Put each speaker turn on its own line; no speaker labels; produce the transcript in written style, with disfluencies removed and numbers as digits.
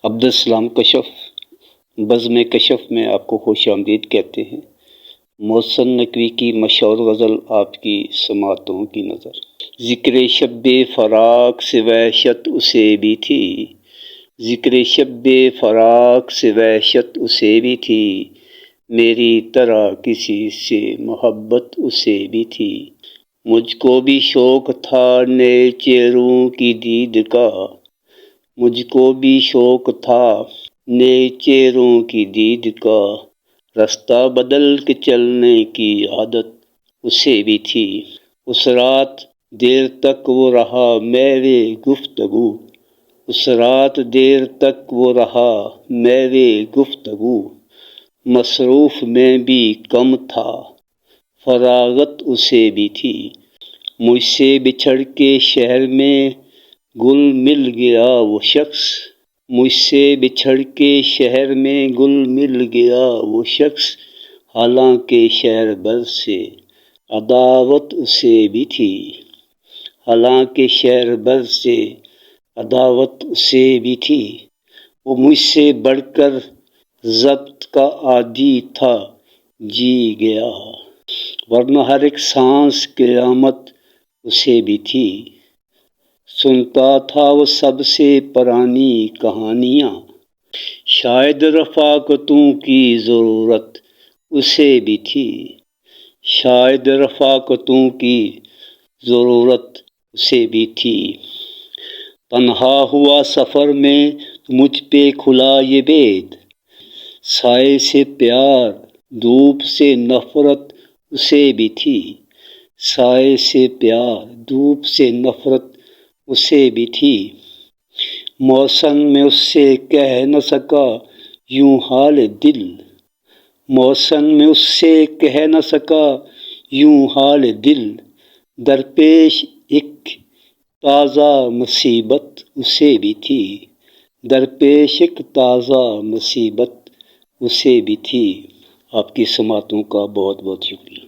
عبدالسلام کشف بزم کشف میں آپ کو خوش آمدید کہتے ہیں۔ محسن نقوی کی مشہور غزل آپ کی سماعتوں کی نظر۔ ذکر شب فراق سے وحشت اسے بھی تھی، ذکر شب فراق سے وحشت اسے بھی تھی، میری طرح کسی سے محبت اسے بھی تھی۔ مجھ کو بھی شوق تھا نئے چہروں کی دید کا، مجھ کو بھی شوق تھا نئے چہروں کی دید کا، رستہ بدل کے چلنے کی عادت اسے بھی تھی۔ اس رات دیر تک وہ رہا میوے گفتگو، اس رات دیر تک وہ رہا میوے گفتگو، مصروف میں بھی کم تھا فراغت اسے بھی تھی۔ مجھ سے بچھڑ کے شہر میں گل مل گیا وہ شخص، مجھ سے بچھڑ کے شہر میں گل مل گیا وہ شخص، حالانکہ شہر بھر سے عداوت اسے بھی تھی، حالانکہ شہر بھر سے عداوت اسے بھی تھی۔ وہ مجھ سے بڑھ کر ضبط کا عادی تھا جی گیا، ورنہ ہر ایک سانس قیامت اسے بھی تھی۔ سنتا تھا وہ سب سے پرانی کہانیاں، شاید رفاقتوں کی ضرورت اسے بھی تھی، شاید رفاقتوں کی ضرورت اسے بھی تھی۔ تنہا ہوا سفر میں مجھ پہ کھلا یہ بید، سائے سے پیار دھوپ سے نفرت اسے بھی تھی، سائے سے پیار دھوپ سے نفرت اسے بھی تھی۔ محسن میں اس سے کہہ نہ سکا یوں حال دل، محسن میں اس سے کہہ نہ سکا یوں حال دل، درپیش ایک تازہ مصیبت اسے بھی تھی، درپیش ایک تازہ مصیبت اسے بھی تھی۔ آپ کی سماعتوں کا بہت بہت شکریہ۔